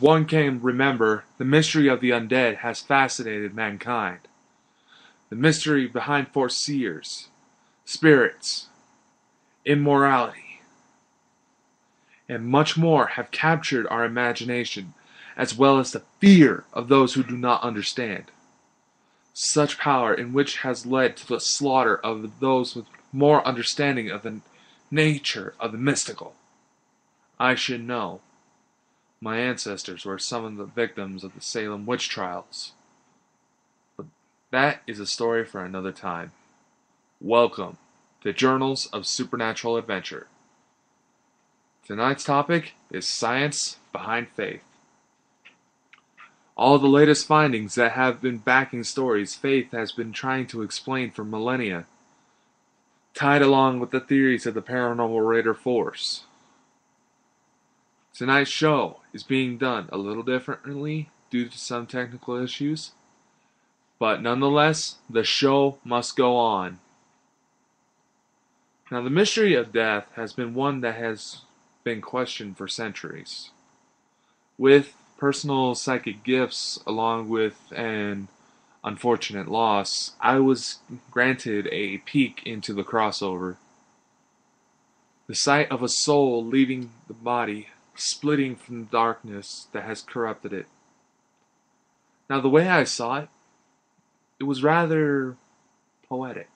one can remember, the mystery of the undead has fascinated mankind. The mystery behind foreseers, spirits, immorality, and much more have captured our imagination, as well as the fear of those who do not understand. Such power in which has led to the slaughter of those with more understanding of the nature of the mystical. I should know. My ancestors were some of the victims of the Salem witch trials. But that is a story for another time. Welcome to Journals of Supernatural Adventure. Tonight's topic is science behind faith. All the latest findings that have been backing stories faith has been trying to explain for millennia, tied along with the theories of the paranormal raider force. Tonight's show is being done a little differently due to some technical issues, but nonetheless, the show must go on. Now, the mystery of death has been one that has been questioned for centuries. With personal psychic gifts along with an unfortunate loss, I was granted a peek into the crossover. The sight of a soul leaving the body, splitting from the darkness that has corrupted it. Now, the way I saw it, it was rather poetic.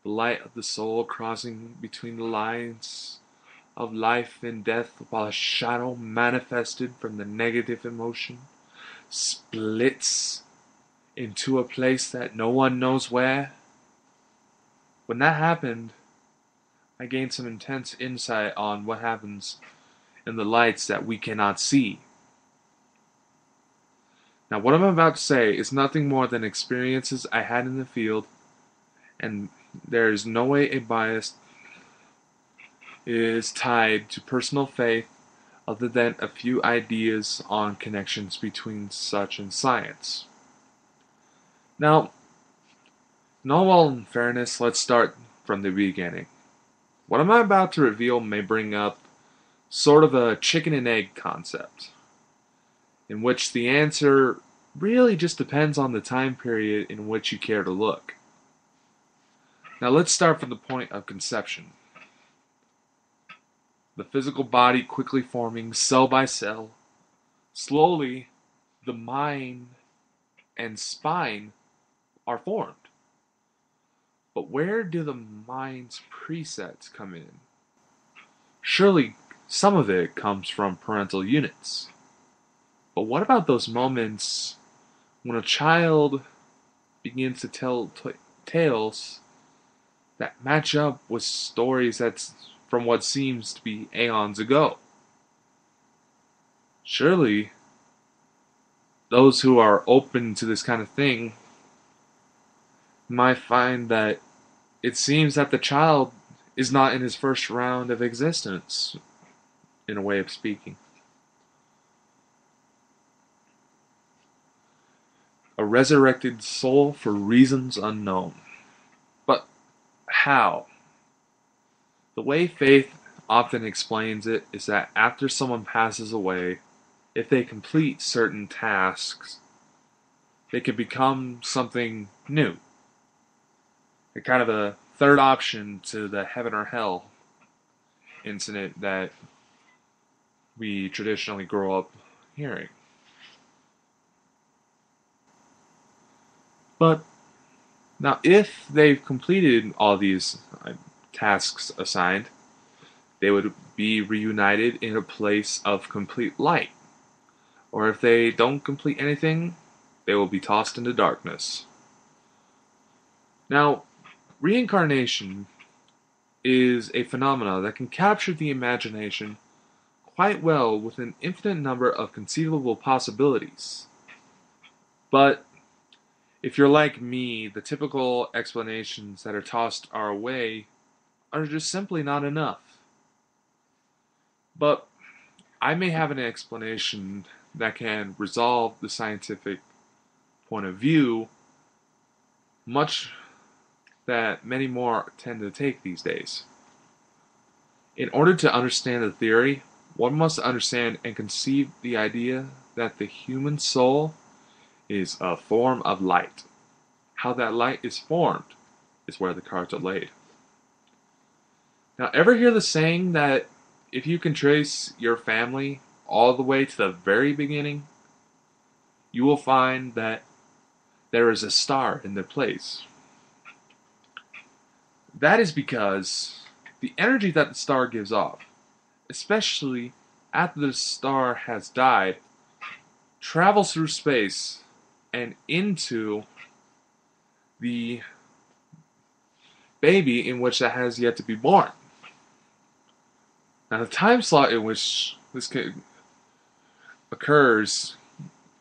The light of the soul crossing between the lines of life and death, while a shadow manifested from the negative emotion splits into a place that no one knows where. When that happened, I gained some intense insight on what happens in the lights that we cannot see. Now, what I'm about to say is nothing more than experiences I had in the field, and there is no way a bias is tied to personal faith other than a few ideas on connections between such and science. Now, in all fairness, let's start from the beginning. What I'm about to reveal may bring up sort of a chicken and egg concept, in which the answer really just depends on the time period in which you care to look. Now let's start from the point of conception. The physical body quickly forming cell by cell. Slowly, the mind and spine are formed. But where do the mind's presets come in? Surely some of it comes from parental units. But what about those moments when a child begins to tell tales that match up with stories that's from what seems to be aeons ago? Surely, those who are open to this kind of thing might find that it seems that the child is not in his first round of existence, in a way of speaking. A resurrected soul for reasons unknown. But how? The way faith often explains it is that after someone passes away, if they complete certain tasks, they can become something new. A kind of a third option to the heaven or hell incident that we traditionally grow up hearing. But now, if they've completed all these tasks assigned, they would be reunited in a place of complete light. Or if they don't complete anything, they will be tossed into darkness. Now, reincarnation is a phenomenon that can capture the imagination quite well with an infinite number of conceivable possibilities. But if you're like me, the typical explanations that are tossed our way are just simply not enough. But I may have an explanation that can resolve the scientific point of view, much that many more tend to take these days. In order to understand the theory, one must understand and conceive the idea that the human soul is a form of light. How that light is formed is where the cards are laid. Now, ever hear the saying that if you can trace your family all the way to the very beginning, you will find that there is a star in their place? That is because the energy that the star gives off, especially after the star has died, travels through space and into the baby in which that has yet to be born. Now, the time slot in which this occurs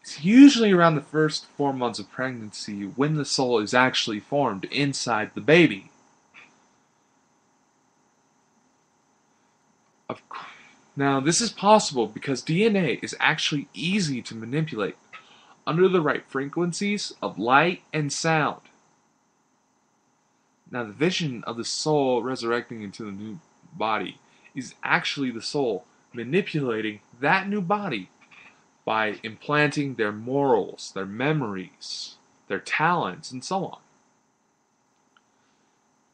is usually around the first 4 months of pregnancy, when the soul is actually formed inside the baby. Now, this is possible because DNA is actually easy to manipulate under the right frequencies of light and sound. Now, the vision of the soul resurrecting into the new body is actually the soul manipulating that new body by implanting their morals, their memories, their talents, and so on.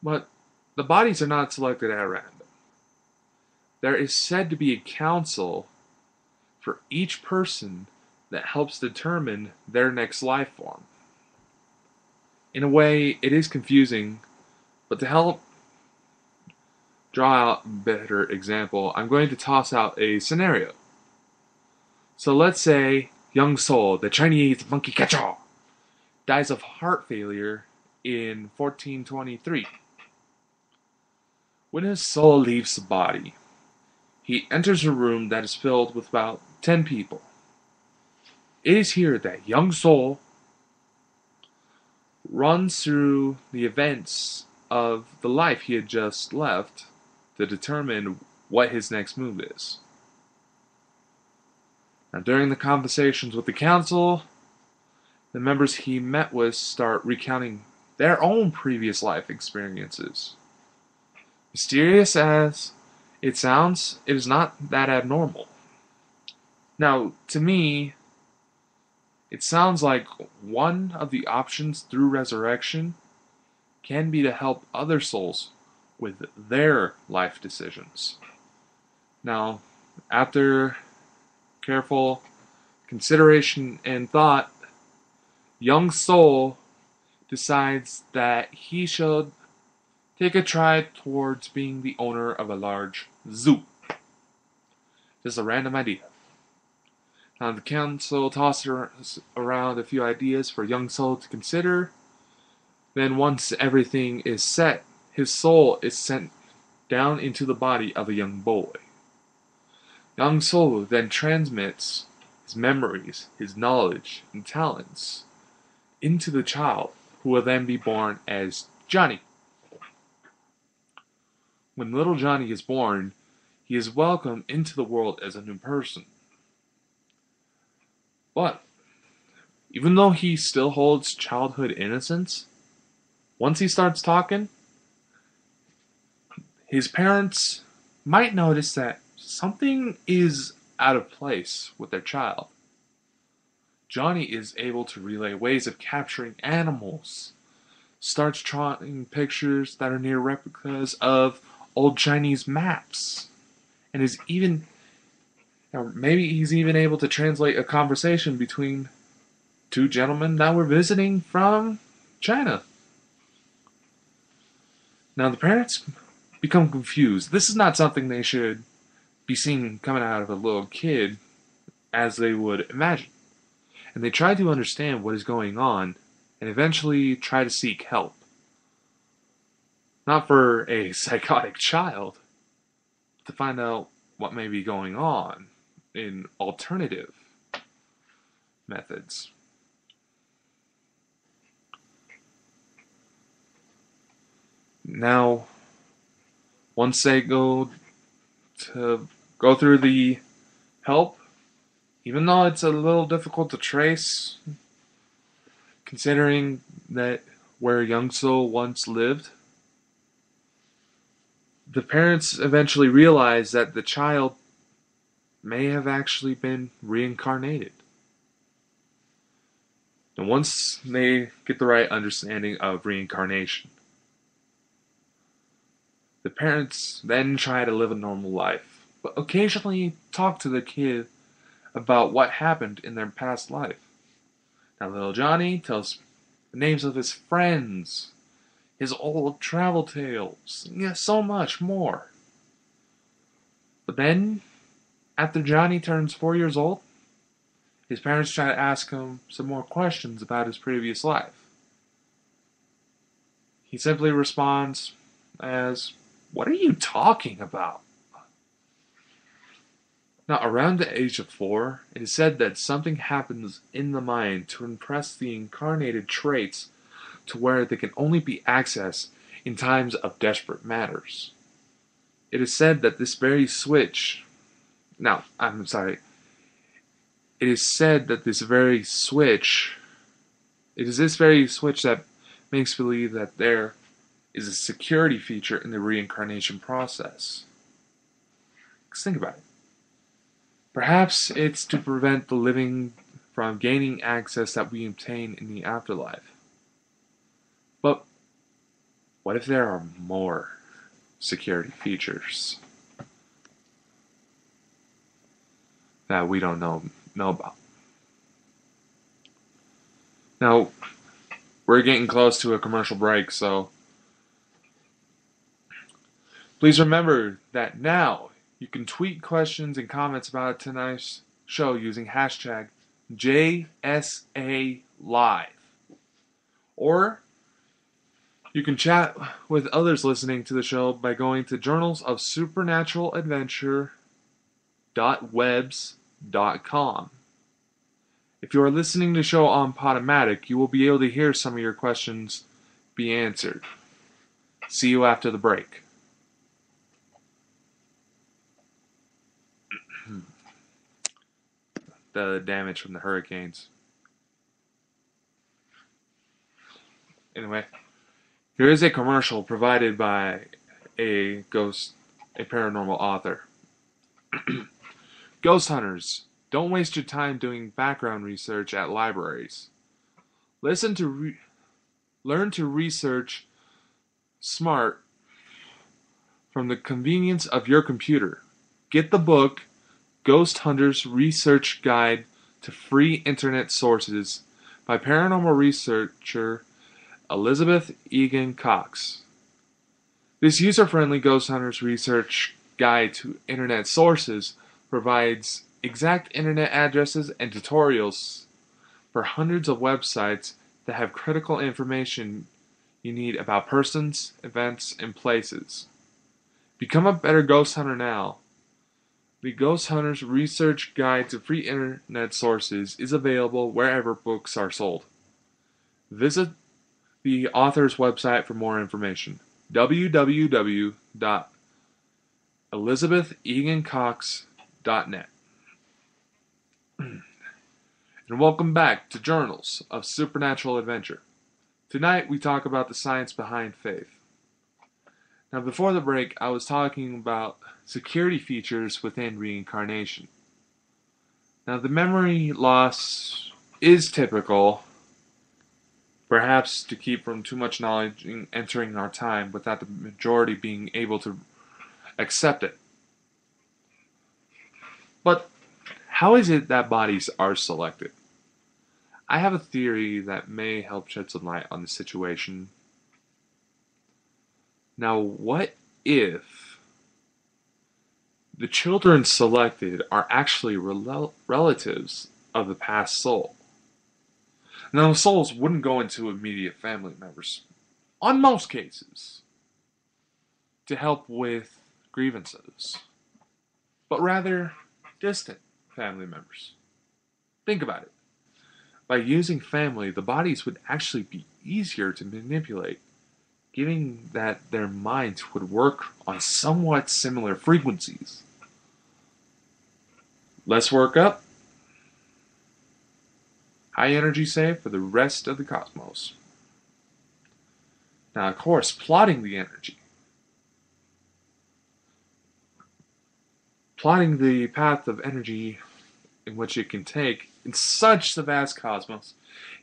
But the bodies are not selected at random. There is said to be a council for each person that helps determine their next life form. In a way, it is confusing, but to help draw out a better example, I'm going to toss out a scenario. So let's say young soul, the Chinese monkey catcher, dies of heart failure in 1423. When his soul leaves the body, he enters a room that is filled with about 10 people. It is here that young soul runs through the events of the life he had just left to determine what his next move is. Now, during the conversations with the council, the members he met with start recounting their own previous life experiences. Mysterious as it sounds, it is not that abnormal. Now, to me, it sounds like one of the options through resurrection can be to help other souls with their life decisions. Now, after careful consideration and thought, young soul decides that he should take a try towards being the owner of a large zoo. Just a random idea. Now, the council tosses around a few ideas for young soul to consider. Then, once everything is set, his soul is sent down into the body of a young boy. Young soul then transmits his memories, his knowledge, and talents into the child, who will then be born as Johnny. When little Johnny is born, he is welcomed into the world as a new person. But, even though he still holds childhood innocence, once he starts talking, his parents might notice that something is out of place with their child. Johnny is able to relay ways of capturing animals, starts drawing pictures that are near replicas of old Chinese maps, and is even, or maybe he's even able to translate a conversation between two gentlemen that were visiting from China. Now, the parents become confused. This is not something they should be seeing coming out of a little kid as they would imagine. And they try to understand what is going on and eventually try to seek help. Not for a psychotic child, but to find out what may be going on in alternative methods. Now, once they go through the help, even though it's a little difficult to trace, considering that where Young Soul once lived, the parents eventually realize that the child may have actually been reincarnated. And once they get the right understanding of reincarnation, the parents then try to live a normal life, but occasionally talk to the kid about what happened in their past life. Now, little Johnny tells the names of his friends, his old travel tales, and yeah, so much more. But then, after Johnny turns 4 years old, his parents try to ask him some more questions about his previous life. He simply responds as, "What are you talking about?" Now, around the age of 4, it is said that something happens in the mind to impress the incarnated traits to where they can only be accessed in times of desperate matters. It is said that this very switch. Now, I'm sorry. It is said that this very switch. It is this very switch that makes believe that there is a security feature in the reincarnation process. Just think about it. Perhaps it's to prevent the living from gaining access that we obtain in the afterlife. But what if there are more security features that we don't know about? Now, we're getting close to a commercial break, so please remember that now you can tweet questions and comments about tonight's show using hashtag JSALive. Or you can chat with others listening to the show by going to journalsofsupernaturalaladventure.webs.com. If you are listening to the show on Podomatic, you will be able to hear some of your questions be answered. See you after the break. The damage from the hurricanes. Anyway, here is a commercial provided by a paranormal author. Ghost hunters, don't waste your time doing background research at libraries. Learn to research smart from the convenience of your computer. Get the book Ghost Hunters Research Guide to Free Internet Sources by paranormal researcher Elizabeth Egan Cox. This user-friendly Ghost Hunters Research Guide to Internet Sources provides exact internet addresses and tutorials for hundreds of websites that have critical information you need about persons, events, and places. Become a better ghost hunter now. The Ghost Hunters Research Guide to Free Internet Sources is available wherever books are sold. Visit the author's website for more information. www.elizabethegancox.net. And welcome back to Journals of Supernatural Adventure. Tonight we talk about the science behind faith. Now, before the break, I was talking about security features within reincarnation. Now, the memory loss is typical, perhaps to keep from too much knowledge entering our time without the majority being able to accept it. But how is it that bodies are selected? I have a theory that may help shed some light on the situation. Now, what if the children selected are actually relatives of the past soul? Now, the souls wouldn't go into immediate family members, on most cases, to help with grievances, but rather distant family members. Think about it. By using family, the bodies would actually be easier to manipulate, given that their minds would work on somewhat similar frequencies. Less work up, high energy saved for the rest of the cosmos. Now, of course, plotting the energy. plotting the path of energy in which it can take in such a vast cosmos,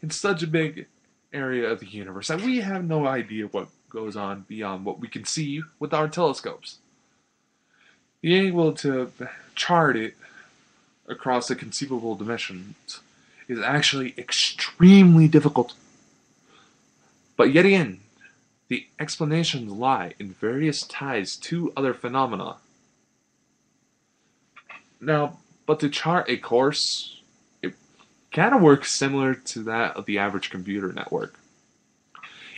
in such a big area of the universe, that we have no idea what goes on beyond what we can see with our telescopes. Being able to chart it across the conceivable dimensions is actually extremely difficult. But yet again, the explanations lie in various ties to other phenomena. Now, but to chart a course, it kind of works similar to that of the average computer network.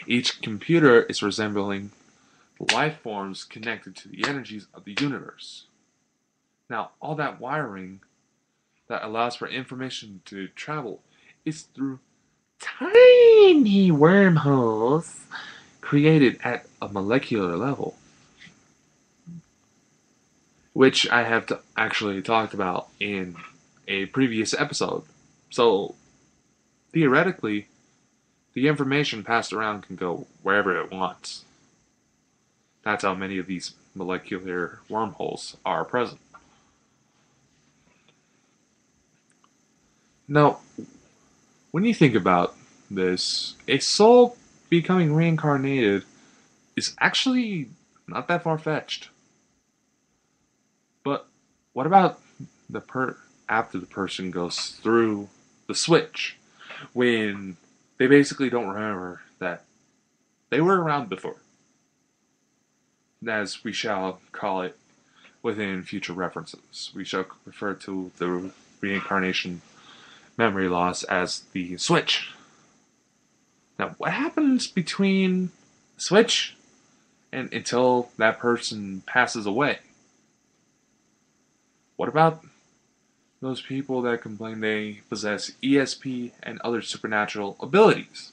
Each computer is resembling life forms connected to the energies of the universe. Now, all that wiring that allows for information to travel is through tiny wormholes created at a molecular level, which I have actually talked about in a previous episode. So, theoretically, the information passed around can go wherever it wants. That's how many of these molecular wormholes are present. Now, when you think about this, a soul becoming reincarnated is actually not that far-fetched. But what about after the person goes through the switch, when they basically don't remember that they were around before, as we shall call it within future references? We shall refer to the reincarnation memory loss as the switch. Now, what happens between the switch and until that person passes away? What about those people that complain they possess ESP and other supernatural abilities?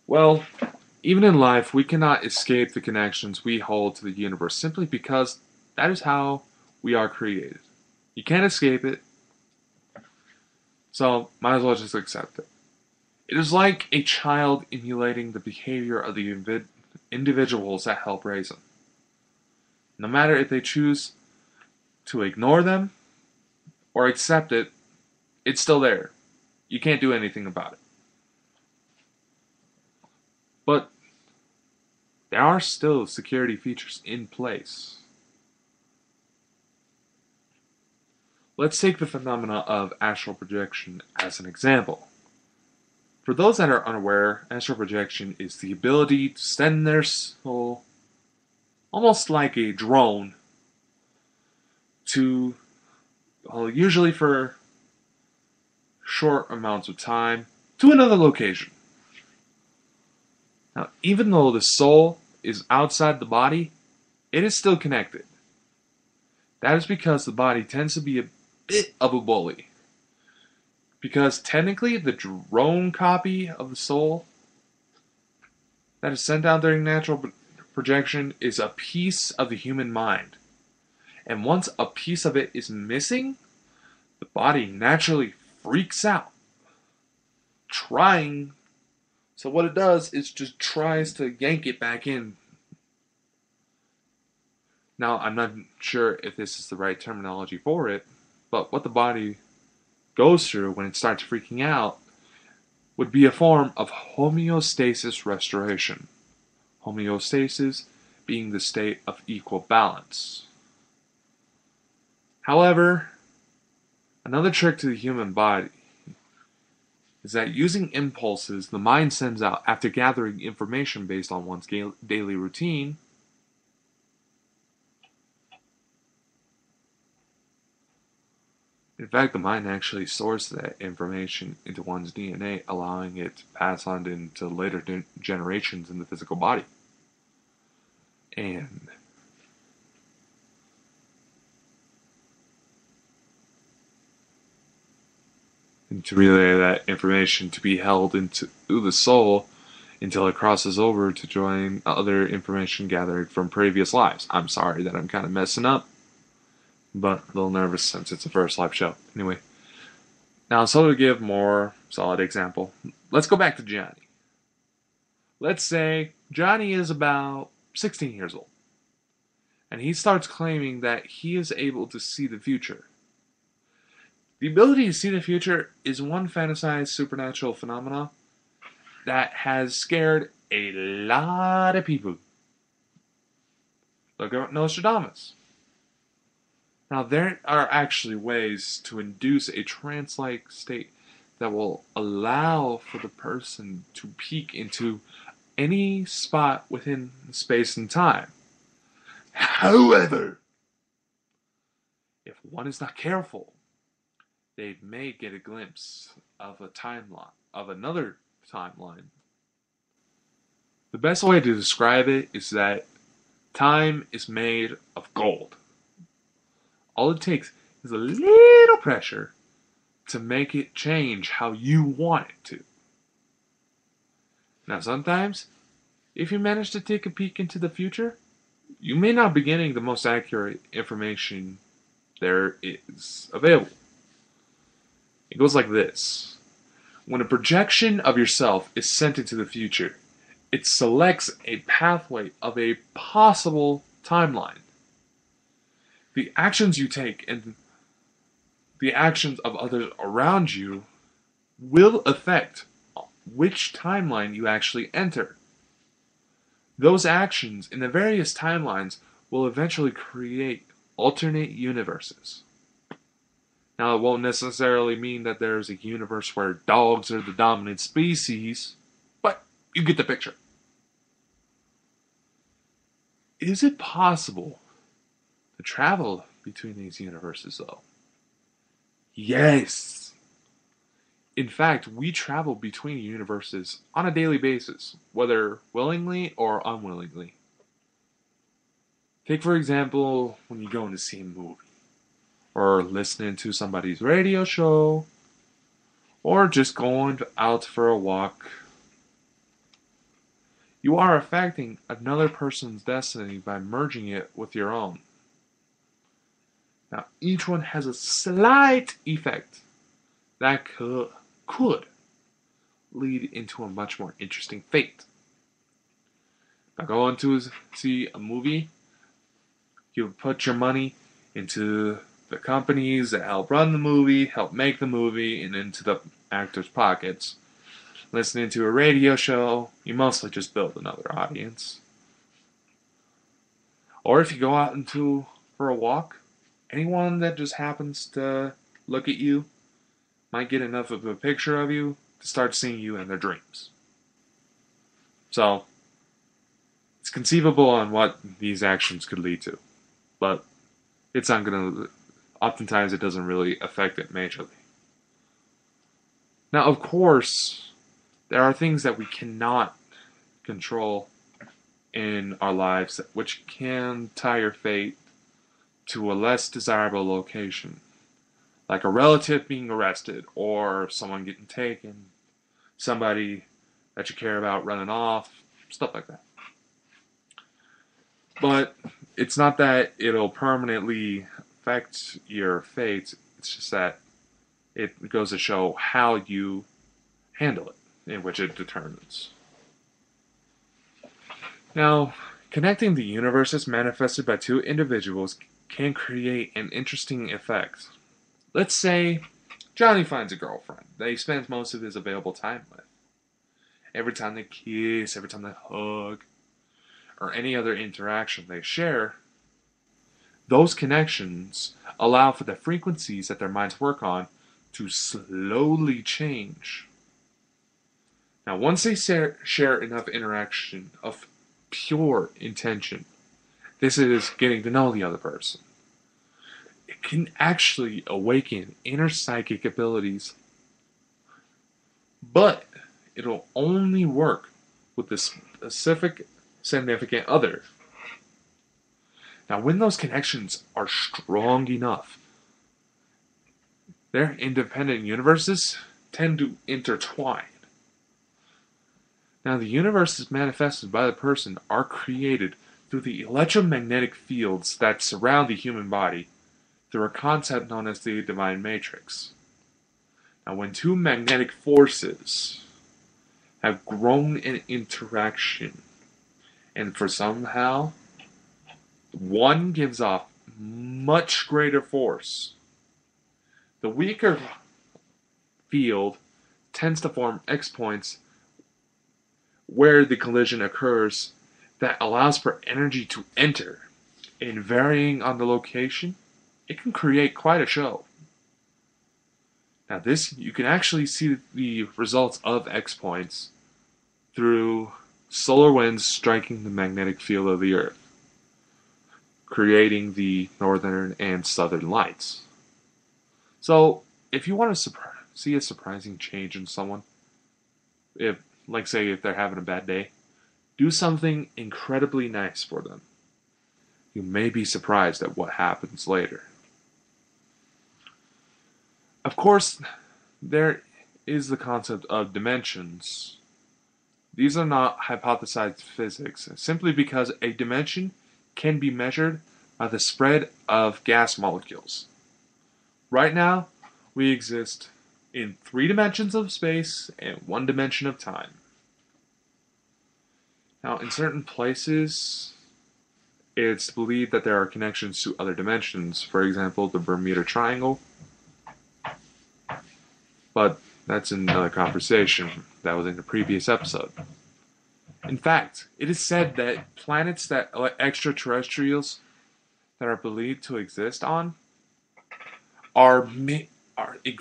Well, even in life, we cannot escape the connections we hold to the universe simply because that is how we are created. You can't escape it, so might as well just accept it. It is like a child emulating the behavior of the individuals that help raise them. No matter if they choose to ignore them or accept it, it's still there. You can't do anything about it. But there are still security features in place. Let's take the phenomena of astral projection as an example. For those that are unaware, astral projection is the ability to send their soul, almost like a drone, to, well, usually for short amounts of time, to another location. Now, even though the soul is outside the body, it is still connected. That is because the body tends to be a bit of a bully. Because technically, the drone copy of the soul that is sent out during natural projection is a piece of the human mind. And once a piece of it is missing, the body naturally freaks out. So what it does is just tries to yank it back in. Now, I'm not sure if this is the right terminology for it, but what the body goes through when it starts freaking out would be a form of homeostasis restoration. Homeostasis being the state of equal balance. However, another trick to the human body is that using impulses the mind sends out after gathering information based on one's daily routine in fact, the mind actually stores that information into one's DNA, allowing it to pass on into later generations in the physical body. And to relay that information to be held into the soul until it crosses over to join other information gathered from previous lives. I'm sorry that I'm kind of messing up, but a little nervous since it's a first live show. Anyway, now so to give a more solid example, let's go back to Johnny. Let's say Johnny is about 16 years old. and he starts claiming that he is able to see the future. The ability to see the future is one fantasized supernatural phenomenon that has scared a lot of people. Look at Nostradamus. Now, there are actually ways to induce a trance-like state that will allow for the person to peek into any spot within space and time. However, if one is not careful, they may get a glimpse of a timeline, of another timeline. The best way to describe it is that time is made of gold. All it takes is a little pressure to make it change how you want it to. Now, sometimes, if you manage to take a peek into the future, you may not be getting the most accurate information there is available. It goes like this. When a projection of yourself is sent into the future, it selects a pathway of a possible timeline. The actions you take and the actions of others around you will affect which timeline you actually enter. Those actions in the various timelines will eventually create alternate universes. Now, it won't necessarily mean that there's a universe where dogs are the dominant species, but you get the picture. Is it possible to travel between these universes, though? Yes! In fact, we travel between universes on a daily basis, whether willingly or unwillingly. Take, for example, when you go in to see a movie, or listening to somebody's radio show, or just going out for a walk. You are affecting another person's destiny by merging it with your own. Now, each one has a slight effect that could lead into a much more interesting fate. By going to see a movie, you put your money into the companies that help run the movie, help make the movie, and into the actors' pockets. Listening to a radio show, you mostly just build another audience. Or if you go out for a walk, anyone that just happens to look at you might get enough of a picture of you to start seeing you in their dreams. So, it's conceivable on what these actions could lead to. But it's not going to... Oftentimes it doesn't really affect it majorly. Now, of course, there are things that we cannot control in our lives which can tie your fate to a less desirable location. Like a relative being arrested, or someone getting taken, somebody that you care about running off, stuff like that. But it's not that it'll permanently affect your fate, it's just that it goes to show how you handle it, in which it determines. Now, connecting the universes manifested by two individuals can create an interesting effect. Let's say Johnny finds a girlfriend that he spends most of his available time with. Every time they kiss, every time they hug, or any other interaction they share, those connections allow for the frequencies that their minds work on to slowly change. Now, once they share enough interaction of pure intention, this is getting to know the other person, it can actually awaken inner psychic abilities. But it'll only work with the specific significant other. Now, when those connections are strong enough, their independent universes tend to intertwine. Now, the universes manifested by the person are created through the electromagnetic fields that surround the human body through a concept known as the divine matrix. Now, when two magnetic forces have grown in interaction, and for somehow One gives off much greater force. The weaker field tends to form X points where the collision occurs that allows for energy to enter, and varying on the location, it can create quite a show. Now this, you can actually see the results of X points through solar winds striking the magnetic field of the Earth, creating the northern and southern lights. So, if you want to see a surprising change in someone, if, like say, if they're having a bad day, do something incredibly nice for them. You may be surprised at what happens later. Of course, there is the concept of dimensions. These are not hypothesized physics, simply because a dimension can be measured by the spread of gas molecules. Right now, we exist in 3 dimensions of space and 1 dimension of time. Now, in certain places, it's believed that there are connections to other dimensions, for example, the Bermuda Triangle. But that's another conversation that was in the previous episode. In fact, it is said that planets that extraterrestrials that are believed to exist on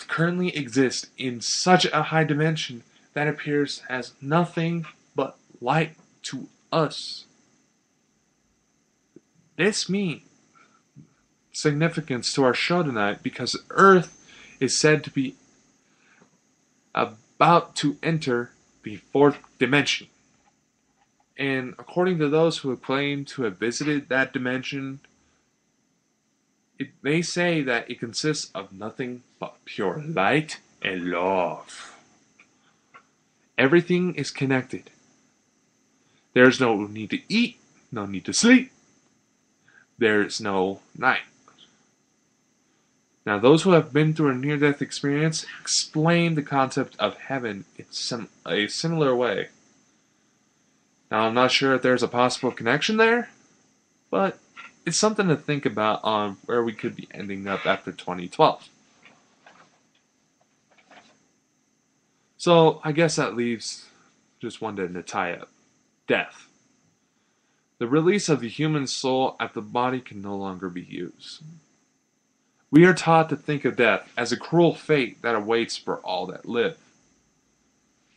currently exist in such a high dimension that appears as nothing but light to us. This means significance to our show tonight because Earth is said to be about to enter the 4th dimension. And according to those who have claimed to have visited that dimension, they say that it consists of nothing but pure light and love. Everything is connected. There's no need to eat, no need to sleep. There's no night. Now, those who have been through a near-death experience explain the concept of heaven in a similar way. Now, I'm not sure if there's a possible connection there, but it's something to think about on where we could be ending up after 2012. So, I guess that leaves just one to tie up. Death. The release of the human soul after the body can no longer be used. We are taught to think of death as a cruel fate that awaits for all that live.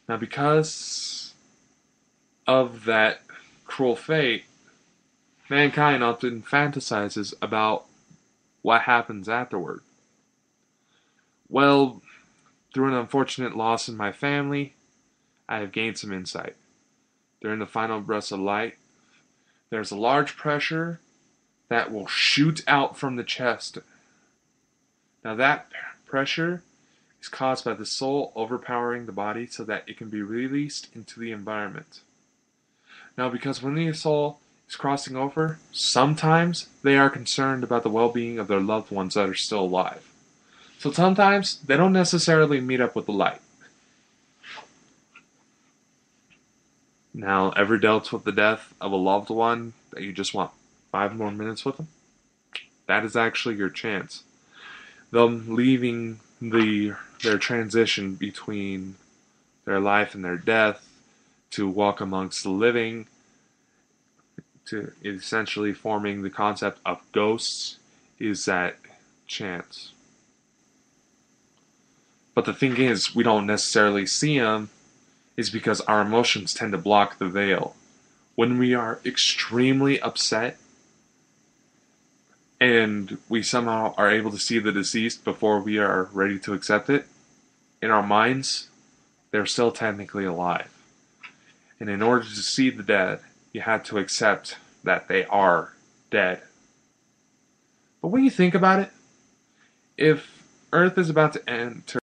Now, because of that cruel fate, mankind often fantasizes about what happens afterward. Well, through an unfortunate loss in my family, I have gained some insight. During the final breaths of light, there's a large pressure that will shoot out from the chest. Now that pressure is caused by the soul overpowering the body so that it can be released into the environment. Now, because when the soul is crossing over, sometimes they are concerned about the well-being of their loved ones that are still alive. So sometimes they don't necessarily meet up with the light. Now, ever dealt with the death of a loved one that you just want 5 more minutes with them? That is actually your chance. Them leaving their transition between their life and their death to walk amongst the living, to essentially forming the concept of ghosts, is that chance. But the thing is, we don't necessarily see them, is because our emotions tend to block the veil. When we are extremely upset and we somehow are able to see the deceased before we are ready to accept it, in our minds, they're still technically alive. And in order to see the dead, you have to accept that they are dead. But when you think about it, if Earth is about to enter